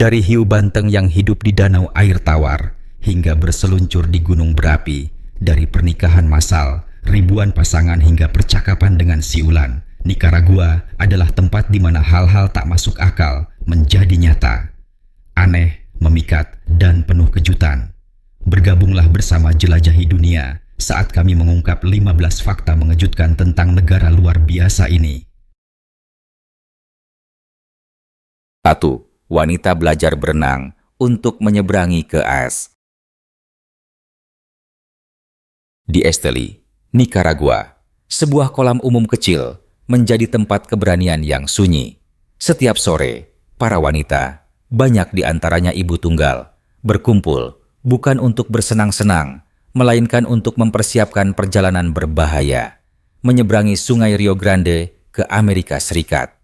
Dari hiu banteng yang hidup di danau air tawar hingga berseluncur di gunung berapi, dari pernikahan massal, ribuan pasangan hingga percakapan dengan siulan, Nicaragua adalah tempat di mana hal-hal tak masuk akal menjadi nyata. Aneh, memikat, dan penuh kejutan. Bergabunglah bersama Jelajahi Dunia saat kami mengungkap 15 fakta mengejutkan tentang negara luar biasa ini. 1. Wanita belajar berenang untuk menyeberangi ke AS. Di Esteli, Nicaragua, sebuah kolam umum kecil menjadi tempat keberanian yang sunyi. Setiap sore, para wanita, banyak di antaranya ibu tunggal, berkumpul bukan untuk bersenang-senang, melainkan untuk mempersiapkan perjalanan berbahaya, menyeberangi Sungai Rio Grande ke Amerika Serikat.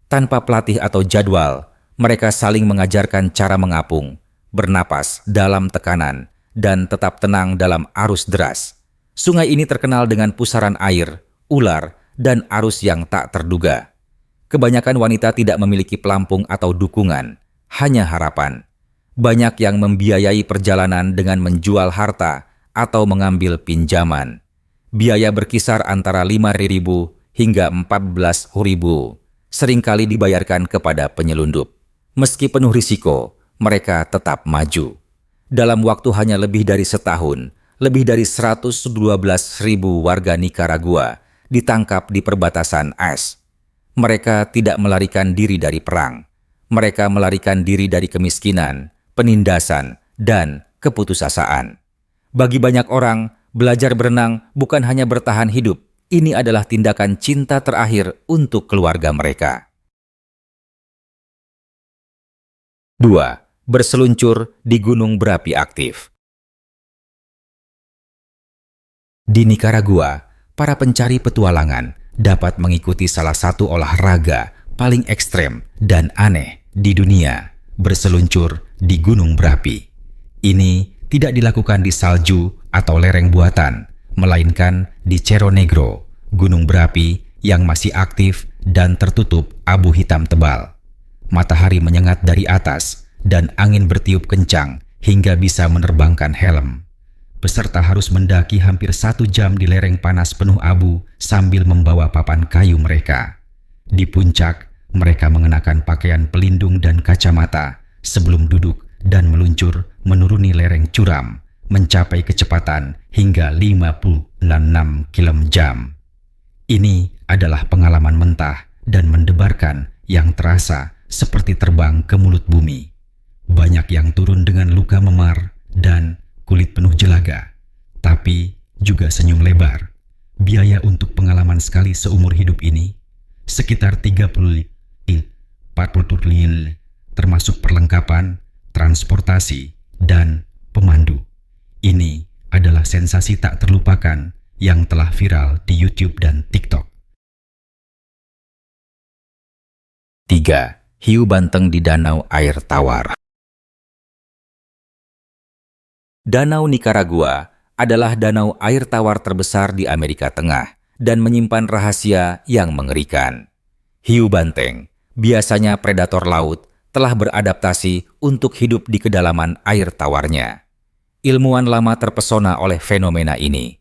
Tanpa pelatih atau jadwal, mereka saling mengajarkan cara mengapung, bernapas dalam tekanan, dan tetap tenang dalam arus deras. Sungai ini terkenal dengan pusaran air, ular, dan arus yang tak terduga. Kebanyakan wanita tidak memiliki pelampung atau dukungan, hanya harapan. Banyak yang membiayai perjalanan dengan menjual harta atau mengambil pinjaman. Biaya berkisar antara 5.000 hingga 14.000, seringkali dibayarkan kepada penyelundup. Meski penuh risiko, mereka tetap maju. Dalam waktu hanya lebih dari setahun, lebih dari 112.000 warga Nicaragua ditangkap di perbatasan AS. Mereka tidak melarikan diri dari perang. Mereka melarikan diri dari kemiskinan, penindasan, dan keputusasaan. Bagi banyak orang, belajar berenang bukan hanya bertahan hidup. Ini adalah tindakan cinta terakhir untuk keluarga mereka. 2. Berseluncur di gunung berapi aktif. Di Nicaragua, para pencari petualangan dapat mengikuti salah satu olahraga paling ekstrem dan aneh di dunia, berseluncur di gunung berapi. Ini tidak dilakukan di salju atau lereng buatan, melainkan di Cerro Negro, gunung berapi yang masih aktif dan tertutup abu hitam tebal. Matahari menyengat dari atas dan angin bertiup kencang hingga bisa menerbangkan helm. Peserta harus mendaki hampir 1 jam di lereng panas penuh abu sambil membawa papan kayu mereka. Di puncak, mereka mengenakan pakaian pelindung dan kacamata sebelum duduk dan meluncur menuruni lereng curam, mencapai kecepatan hingga 56 km/jam. Ini adalah pengalaman mentah dan mendebarkan yang terasa seperti terbang ke mulut bumi. Banyak yang turun dengan luka memar dan kulit penuh jelaga, tapi juga senyum lebar. Biaya untuk pengalaman sekali seumur hidup ini sekitar 30-40 triliun, termasuk perlengkapan, transportasi, dan pemandu. Ini adalah sensasi tak terlupakan yang telah viral di YouTube dan TikTok. 3. Hiu banteng di danau air tawar. Danau Nicaragua adalah danau air tawar terbesar di Amerika Tengah dan menyimpan rahasia yang mengerikan. Hiu banteng, biasanya predator laut, telah beradaptasi untuk hidup di kedalaman air tawarnya. Ilmuwan lama terpesona oleh fenomena ini.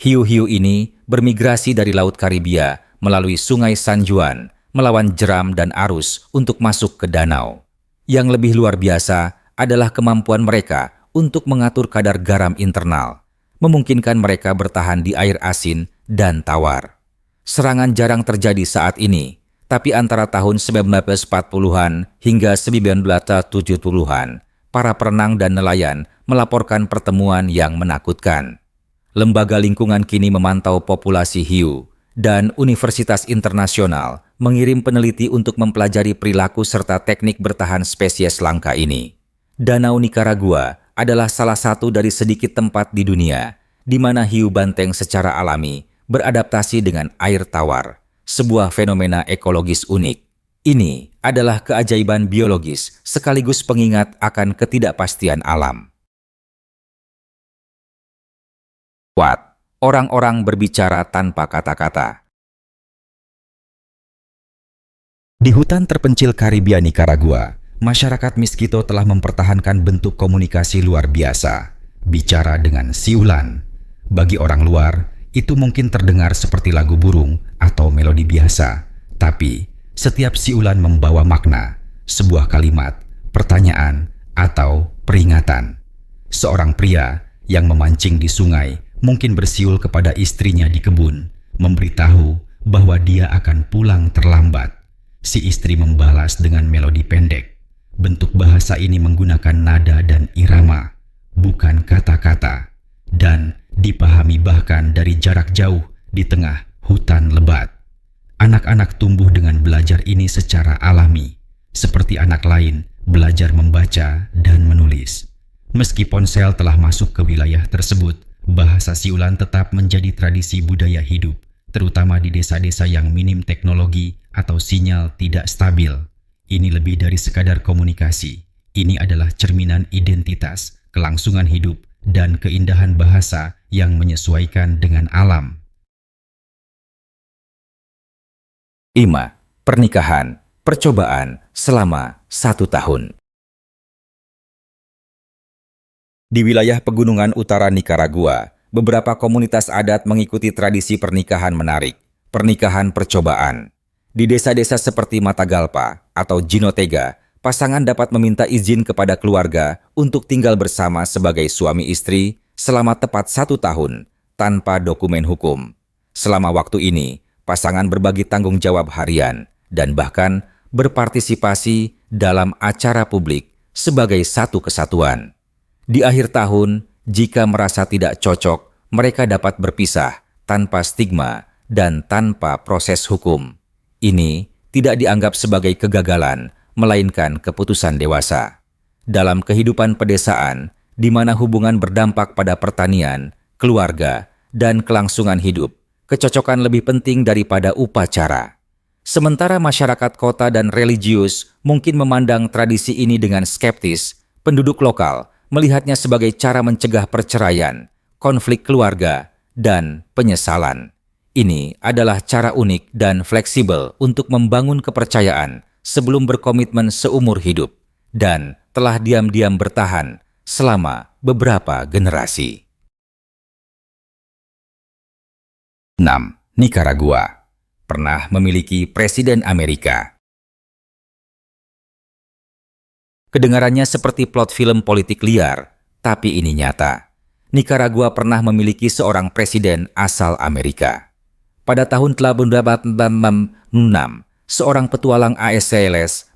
Hiu-hiu ini bermigrasi dari Laut Karibia melalui Sungai San Juan, melawan jeram dan arus untuk masuk ke danau. Yang lebih luar biasa adalah kemampuan mereka untuk mengatur kadar garam internal, memungkinkan mereka bertahan di air asin dan tawar. Serangan jarang terjadi saat ini, tapi antara tahun 1940-an hingga 1970-an, para perenang dan nelayan melaporkan pertemuan yang menakutkan. Lembaga lingkungan kini memantau populasi hiu, dan Universitas Internasional mengirim peneliti untuk mempelajari perilaku serta teknik bertahan spesies langka ini. Danau Nicaragua adalah salah satu dari sedikit tempat di dunia di mana hiu banteng secara alami beradaptasi dengan air tawar, sebuah fenomena ekologis unik. Ini adalah keajaiban biologis sekaligus pengingat akan ketidakpastian alam. Kuat, orang-orang berbicara tanpa kata-kata. Di hutan terpencil Karibia Nicaragua, masyarakat Miskito telah mempertahankan bentuk komunikasi luar biasa, bicara dengan siulan. Bagi orang luar, itu mungkin terdengar seperti lagu burung atau melodi biasa, tapi setiap siulan membawa makna, sebuah kalimat, pertanyaan, atau peringatan. Seorang pria yang memancing di sungai mungkin bersiul kepada istrinya di kebun, memberitahu bahwa dia akan pulang terlambat. Si istri membalas dengan melodi pendek. Bentuk bahasa ini menggunakan nada dan irama, bukan kata-kata, dan dipahami bahkan dari jarak jauh di tengah hutan lebat. Anak-anak tumbuh dengan belajar ini secara alami, seperti anak lain belajar membaca dan menulis. Meski ponsel telah masuk ke wilayah tersebut, bahasa siulan tetap menjadi tradisi budaya hidup, terutama di desa-desa yang minim teknologi atau sinyal tidak stabil. Ini lebih dari sekadar komunikasi. Ini adalah cerminan identitas, kelangsungan hidup, dan keindahan bahasa yang menyesuaikan dengan alam. 5. Pernikahan, percobaan selama 1 tahun. Di wilayah pegunungan utara Nikaragua, beberapa komunitas adat mengikuti tradisi pernikahan menarik, pernikahan percobaan. Di desa-desa seperti Matagalpa atau Jinotega, pasangan dapat meminta izin kepada keluarga untuk tinggal bersama sebagai suami istri selama tepat 1 tahun tanpa dokumen hukum. Selama waktu ini, pasangan berbagi tanggung jawab harian dan bahkan berpartisipasi dalam acara publik sebagai satu kesatuan. Di akhir tahun, jika merasa tidak cocok, mereka dapat berpisah tanpa stigma dan tanpa proses hukum. Ini tidak dianggap sebagai kegagalan, melainkan keputusan dewasa. Dalam kehidupan pedesaan, di mana hubungan berdampak pada pertanian, keluarga, dan kelangsungan hidup, kecocokan lebih penting daripada upacara. Sementara masyarakat kota dan religius mungkin memandang tradisi ini dengan skeptis, penduduk lokal melihatnya sebagai cara mencegah perceraian, konflik keluarga, dan penyesalan. Ini adalah cara unik dan fleksibel untuk membangun kepercayaan sebelum berkomitmen seumur hidup dan telah diam-diam bertahan selama beberapa generasi. 6. Nikaragua pernah memiliki Presiden Amerika. Kedengarannya seperti plot film politik liar, tapi ini nyata. Nikaragua pernah memiliki seorang presiden asal Amerika. Pada tahun 1886, seorang petualang AS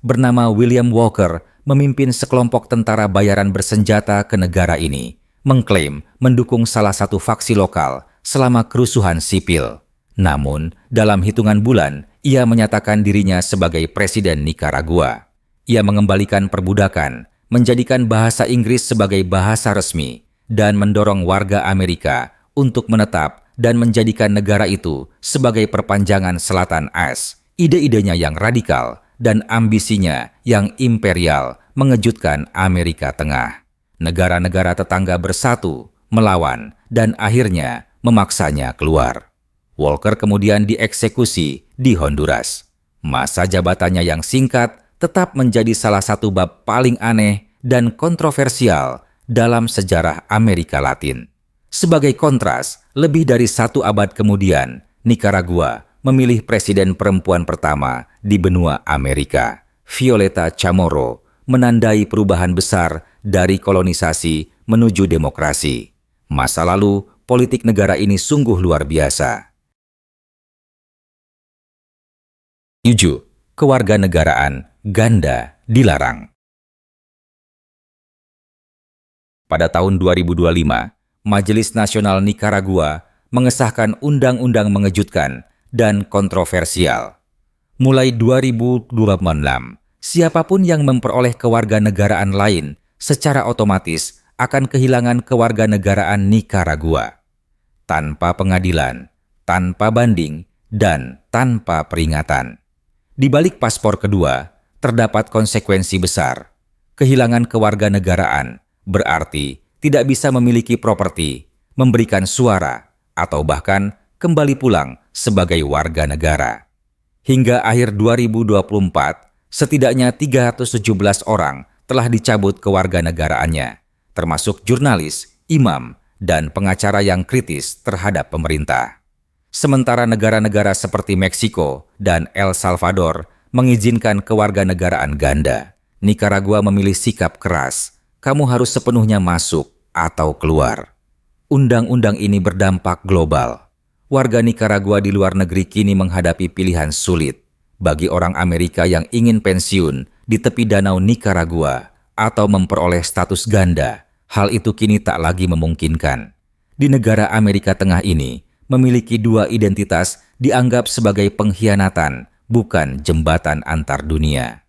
bernama William Walker memimpin sekelompok tentara bayaran bersenjata ke negara ini, mengklaim mendukung salah satu faksi lokal selama kerusuhan sipil. Namun, dalam hitungan bulan, ia menyatakan dirinya sebagai presiden Nikaragua. Ia mengembalikan perbudakan, menjadikan bahasa Inggris sebagai bahasa resmi, dan mendorong warga Amerika untuk menetap dan menjadikan negara itu sebagai perpanjangan selatan AS. Ide-idenya yang radikal dan ambisinya yang imperial mengejutkan Amerika Tengah. Negara-negara tetangga bersatu, melawan, dan akhirnya memaksanya keluar. Walker kemudian dieksekusi di Honduras. Masa jabatannya yang singkat tetap menjadi salah satu bab paling aneh dan kontroversial dalam sejarah Amerika Latin. Sebagai kontras, lebih dari 1 abad kemudian, Nikaragua memilih presiden perempuan pertama di benua Amerika, Violeta Chamorro, menandai perubahan besar dari kolonisasi menuju demokrasi. Masa lalu, politik negara ini sungguh luar biasa. 7. Kewarganegaraan ganda dilarang. Pada tahun 2025, Majelis Nasional Nikaragua mengesahkan undang-undang mengejutkan dan kontroversial. Mulai 2026, siapapun yang memperoleh kewarganegaraan lain secara otomatis akan kehilangan kewarganegaraan Nikaragua. Tanpa pengadilan, tanpa banding, dan tanpa peringatan. Di balik paspor kedua, terdapat konsekuensi besar. Kehilangan kewarganegaraan berarti tidak bisa memiliki properti, memberikan suara, atau bahkan kembali pulang sebagai warga negara. Hingga akhir 2024, Setidaknya 317 orang telah dicabut kewarganegaraannya, termasuk jurnalis, imam, dan pengacara yang kritis terhadap pemerintah. Sementara negara-negara seperti Meksiko dan El Salvador mengizinkan kewarganegaraan ganda, Nikaragua memilih sikap keras. Kamu harus sepenuhnya masuk atau keluar. Undang-undang ini berdampak global. Warga Nikaragua di luar negeri kini menghadapi pilihan sulit. Bagi orang Amerika yang ingin pensiun di tepi danau Nikaragua atau memperoleh status ganda, hal itu kini tak lagi memungkinkan. Di negara Amerika Tengah ini, memiliki dua identitas dianggap sebagai pengkhianatan, bukan jembatan antar dunia.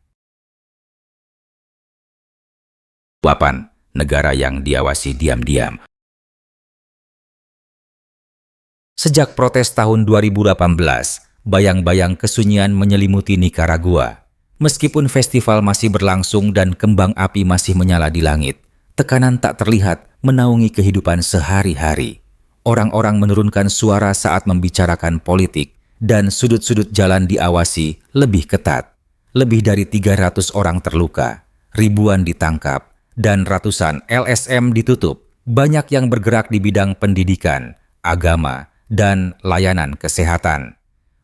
8. Negara yang diawasi diam-diam. Sejak protes tahun 2018, bayang-bayang kesunyian menyelimuti Nikaragua. Meskipun festival masih berlangsung dan kembang api masih menyala di langit, tekanan tak terlihat menaungi kehidupan sehari-hari. Orang-orang menurunkan suara saat membicarakan politik dan sudut-sudut jalan diawasi lebih ketat. Lebih dari 300 orang terluka, ribuan ditangkap, dan ratusan LSM ditutup. Banyak yang bergerak di bidang pendidikan, agama, dan layanan kesehatan.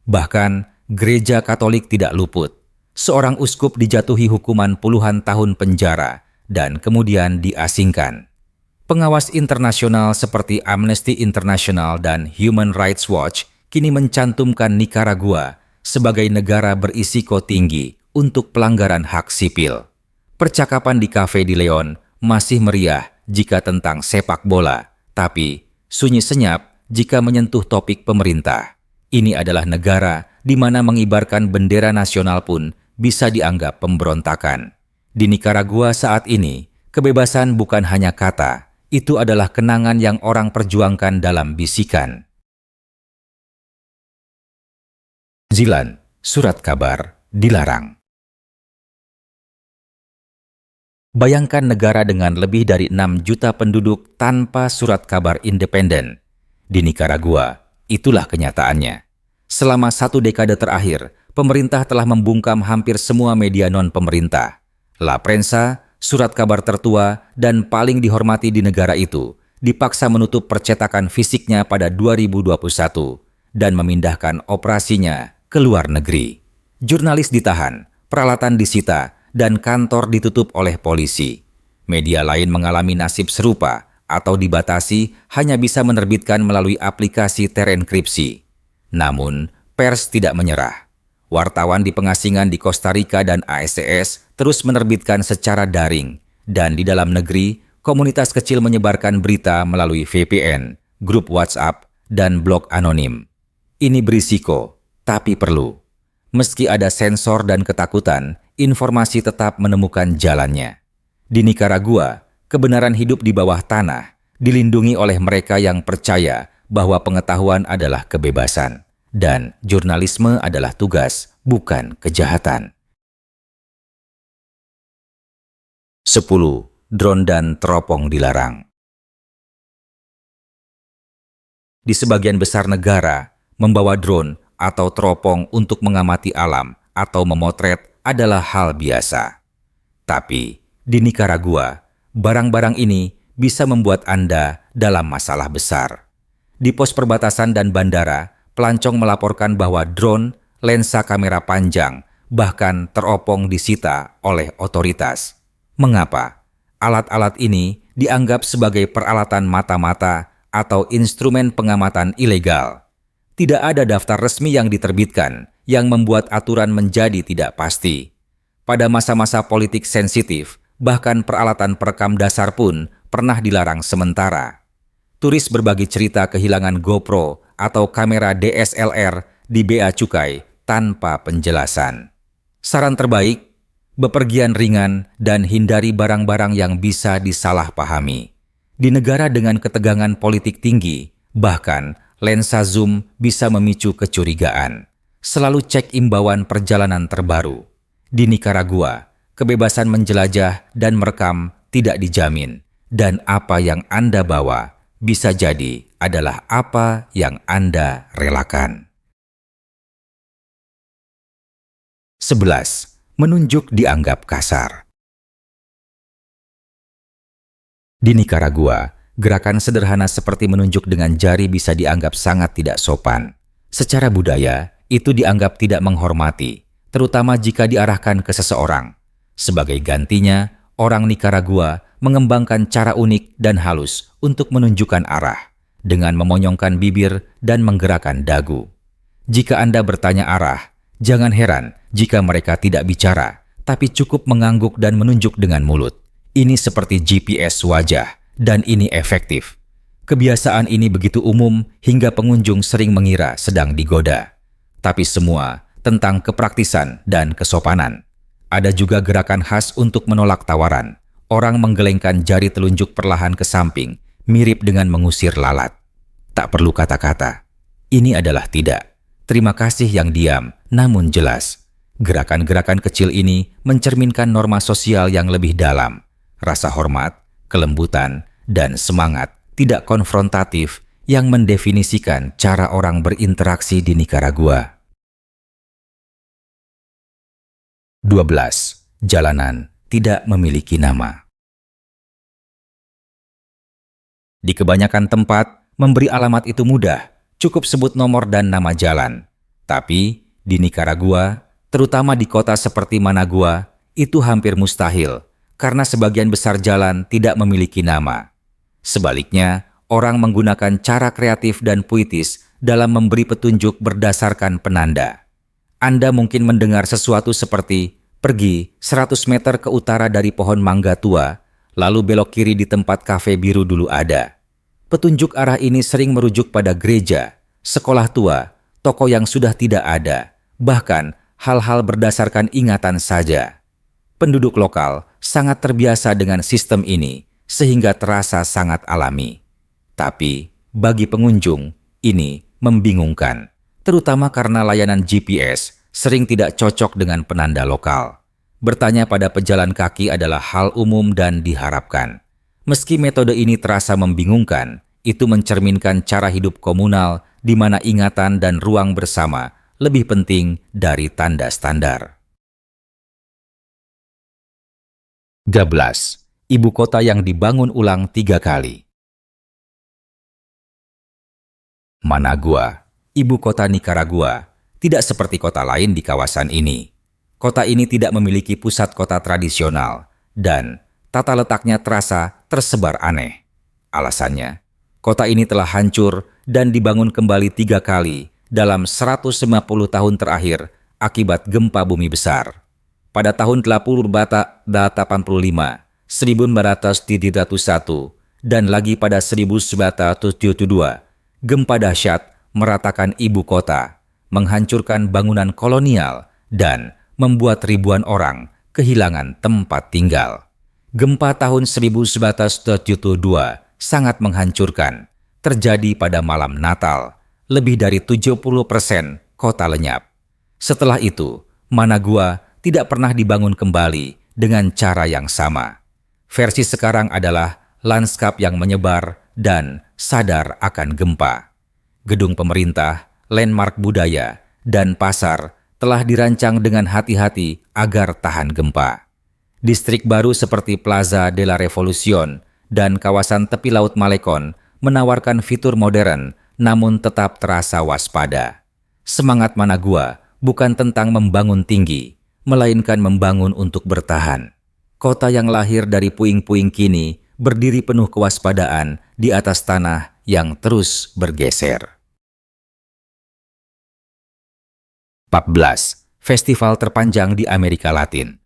Bahkan, gereja Katolik tidak luput. Seorang uskup dijatuhi hukuman puluhan tahun penjara dan kemudian diasingkan. Pengawas internasional seperti Amnesty International dan Human Rights Watch kini mencantumkan Nikaragua sebagai negara berisiko tinggi untuk pelanggaran hak sipil. Percakapan di kafe di Leon masih meriah jika tentang sepak bola, tapi sunyi senyap jika menyentuh topik pemerintah. Ini adalah negara di mana mengibarkan bendera nasional pun bisa dianggap pemberontakan. Di Nikaragua saat ini, kebebasan bukan hanya kata, itu adalah kenangan yang orang perjuangkan dalam bisikan. Zilan, surat kabar dilarang. Bayangkan negara dengan lebih dari 6 juta penduduk tanpa surat kabar independen. Di Nikaragua, itulah kenyataannya. Selama 1 dekade terakhir, pemerintah telah membungkam hampir semua media non-pemerintah. La Prensa, surat kabar tertua dan paling dihormati di negara itu, dipaksa menutup percetakan fisiknya pada 2021 dan memindahkan operasinya ke luar negeri. Jurnalis ditahan, peralatan disita, dan kantor ditutup oleh polisi. Media lain mengalami nasib serupa atau dibatasi hanya bisa menerbitkan melalui aplikasi terenkripsi. Namun, pers tidak menyerah. Wartawan di pengasingan di Costa Rica dan ASES terus menerbitkan secara daring, dan di dalam negeri, komunitas kecil menyebarkan berita melalui VPN, grup WhatsApp, dan blog anonim. Ini berisiko, tapi perlu. Meski ada sensor dan ketakutan, informasi tetap menemukan jalannya. Di Nikaragua, kebenaran hidup di bawah tanah, dilindungi oleh mereka yang percaya bahwa pengetahuan adalah kebebasan. Dan jurnalisme adalah tugas, bukan kejahatan. 10. Drone dan teropong dilarang. Di sebagian besar negara, membawa drone atau teropong untuk mengamati alam atau memotret adalah hal biasa. Tapi, di Nikaragua, barang-barang ini bisa membuat Anda dalam masalah besar. Di pos perbatasan dan bandara, pelancong melaporkan bahwa drone, lensa kamera panjang, bahkan teropong disita oleh otoritas. Mengapa? Alat-alat ini dianggap sebagai peralatan mata-mata atau instrumen pengamatan ilegal. Tidak ada daftar resmi yang diterbitkan yang membuat aturan menjadi tidak pasti. Pada masa-masa politik sensitif, bahkan peralatan perekam dasar pun pernah dilarang sementara. Turis berbagi cerita kehilangan GoPro atau kamera DSLR di Bea Cukai tanpa penjelasan. Saran terbaik, bepergian ringan dan hindari barang-barang yang bisa disalahpahami. Di negara dengan ketegangan politik tinggi, bahkan lensa zoom bisa memicu kecurigaan. Selalu cek imbauan perjalanan terbaru. Di Nikaragua, kebebasan menjelajah dan merekam tidak dijamin, dan apa yang Anda bawa bisa jadi adalah apa yang Anda relakan. 11. menunjuk dianggap kasar. Di Nikaragua, gerakan sederhana seperti menunjuk dengan jari bisa dianggap sangat tidak sopan. Secara budaya, itu dianggap tidak menghormati, terutama jika diarahkan ke seseorang. Sebagai gantinya, orang Nikaragua mengembangkan cara unik dan halus untuk menunjukkan arah, dengan memonyongkan bibir dan menggerakkan dagu. Jika Anda bertanya arah, jangan heran jika mereka tidak bicara, tapi cukup mengangguk dan menunjuk dengan mulut. Ini seperti GPS wajah, dan ini efektif. Kebiasaan ini begitu umum hingga pengunjung sering mengira sedang digoda. Tapi semua tentang kepraktisan dan kesopanan. Ada juga gerakan khas untuk menolak tawaran. Orang menggelengkan jari telunjuk perlahan ke samping, mirip dengan mengusir lalat. Tak perlu kata-kata. Ini adalah tidak. Terima kasih yang diam, namun jelas. Gerakan-gerakan kecil ini mencerminkan norma sosial yang lebih dalam. Rasa hormat, kelembutan, dan semangat tidak konfrontatif yang mendefinisikan cara orang berinteraksi di Nikaragua. 12. Jalanan tidak memiliki nama. Di kebanyakan tempat, memberi alamat itu mudah, cukup sebut nomor dan nama jalan. Tapi, di Nikaragua, terutama di kota seperti Managua, itu hampir mustahil, karena sebagian besar jalan tidak memiliki nama. Sebaliknya, orang menggunakan cara kreatif dan puitis dalam memberi petunjuk berdasarkan penanda. Anda mungkin mendengar sesuatu seperti, pergi 100 meter ke utara dari pohon mangga tua, lalu belok kiri di tempat kafe biru dulu ada. Petunjuk arah ini sering merujuk pada gereja, sekolah tua, toko yang sudah tidak ada, bahkan hal-hal berdasarkan ingatan saja. Penduduk lokal sangat terbiasa dengan sistem ini, sehingga terasa sangat alami. Tapi, bagi pengunjung, ini membingungkan, terutama karena layanan GPS sering tidak cocok dengan penanda lokal. Bertanya pada pejalan kaki adalah hal umum dan diharapkan. Meski metode ini terasa membingungkan, itu mencerminkan cara hidup komunal di mana ingatan dan ruang bersama lebih penting dari tanda standar. 13. Ibu kota yang dibangun ulang 3 kali. Managua, ibu kota Nikaragua, tidak seperti kota lain di kawasan ini. Kota ini tidak memiliki pusat kota tradisional, dan tata letaknya terasa tersebar aneh. Alasannya, kota ini telah hancur dan dibangun kembali 3 kali dalam 150 tahun terakhir akibat gempa bumi besar. Pada tahun 1885, 1971, dan lagi pada 1972, gempa dahsyat meratakan ibu kota, menghancurkan bangunan kolonial, dan membuat ribuan orang kehilangan tempat tinggal. Gempa tahun 1972 sangat menghancurkan, terjadi pada malam Natal, lebih dari 70% kota lenyap. Setelah itu, Managua tidak pernah dibangun kembali dengan cara yang sama. Versi sekarang adalah lanskap yang menyebar dan sadar akan gempa. Gedung pemerintah, landmark budaya, dan pasar telah dirancang dengan hati-hati agar tahan gempa. Distrik baru seperti Plaza de la Revolución dan kawasan tepi laut Malecon menawarkan fitur modern namun tetap terasa waspada. Semangat Managua bukan tentang membangun tinggi, melainkan membangun untuk bertahan. Kota yang lahir dari puing-puing kini berdiri penuh kewaspadaan di atas tanah yang terus bergeser. 14. Festival terpanjang di Amerika Latin.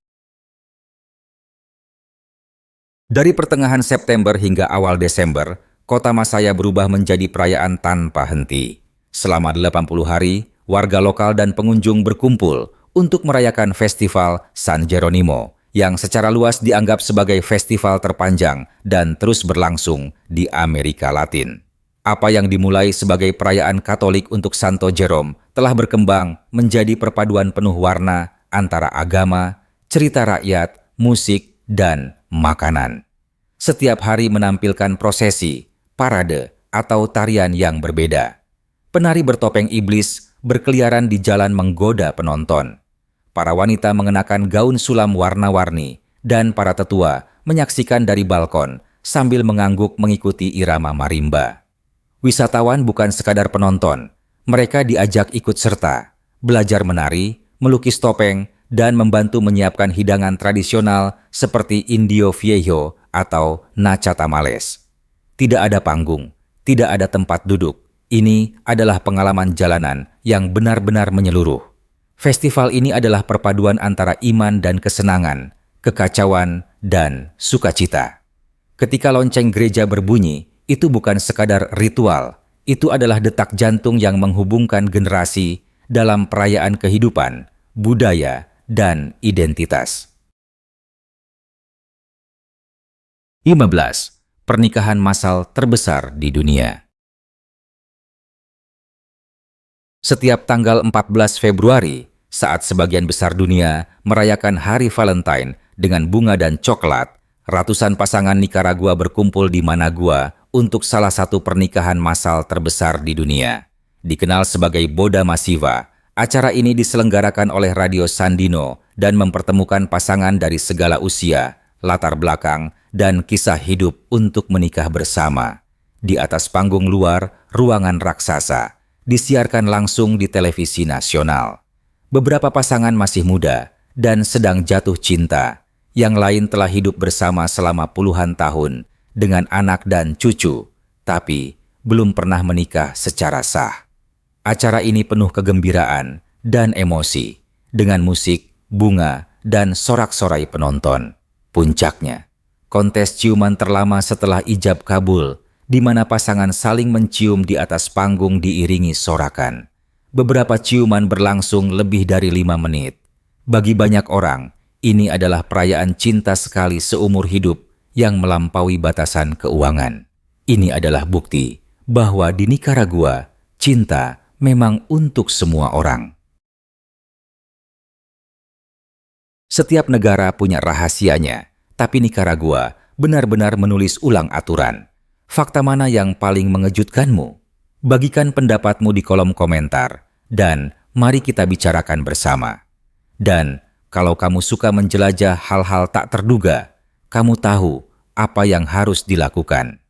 Dari pertengahan September hingga awal Desember, kota Masaya berubah menjadi perayaan tanpa henti. Selama 80 hari, warga lokal dan pengunjung berkumpul untuk merayakan festival San Jeronimo yang secara luas dianggap sebagai festival terpanjang dan terus berlangsung di Amerika Latin. Apa yang dimulai sebagai perayaan Katolik untuk Santo Jerome telah berkembang menjadi perpaduan penuh warna antara agama, cerita rakyat, musik, dan makanan. Setiap hari menampilkan prosesi, parade, atau tarian yang berbeda. Penari bertopeng iblis berkeliaran di jalan menggoda penonton. Para wanita mengenakan gaun sulam warna-warni dan para tetua menyaksikan dari balkon sambil mengangguk mengikuti irama marimba. Wisatawan bukan sekadar penonton, mereka diajak ikut serta, belajar menari, melukis topeng, dan membantu menyiapkan hidangan tradisional seperti Indio Viejo atau Nacha Tamales. Tidak ada panggung, tidak ada tempat duduk. Ini adalah pengalaman jalanan yang benar-benar menyeluruh. Festival ini adalah perpaduan antara iman dan kesenangan, kekacauan dan sukacita. Ketika lonceng gereja berbunyi, itu bukan sekadar ritual, itu adalah detak jantung yang menghubungkan generasi dalam perayaan kehidupan, budaya, dan identitas. 15. Pernikahan massal terbesar di dunia. Setiap tanggal 14 Februari, saat sebagian besar dunia merayakan Hari Valentine dengan bunga dan coklat, ratusan pasangan Nicaragua berkumpul di Managua untuk salah satu pernikahan massal terbesar di dunia. Dikenal sebagai Boda Masiva, acara ini diselenggarakan oleh Radio Sandino dan mempertemukan pasangan dari segala usia, latar belakang, dan kisah hidup untuk menikah bersama. Di atas panggung luar, ruangan raksasa, disiarkan langsung di televisi nasional. Beberapa pasangan masih muda dan sedang jatuh cinta. Yang lain telah hidup bersama selama puluhan tahun dengan anak dan cucu, tapi belum pernah menikah secara sah. Acara ini penuh kegembiraan dan emosi, dengan musik, bunga, dan sorak-sorai penonton. Puncaknya, kontes ciuman terlama setelah ijab kabul, di mana pasangan saling mencium di atas panggung diiringi sorakan. Beberapa ciuman berlangsung lebih dari 5 menit. Bagi banyak orang, ini adalah perayaan cinta sekali seumur hidup yang melampaui batasan keuangan. Ini adalah bukti bahwa di Nicaragua, cinta memang untuk semua orang. Setiap negara punya rahasianya, tapi Nicaragua benar-benar menulis ulang aturan. Fakta mana yang paling mengejutkanmu? Bagikan pendapatmu di kolom komentar, dan mari kita bicarakan bersama. Dan kalau kamu suka menjelajah hal-hal tak terduga, kamu tahu apa yang harus dilakukan.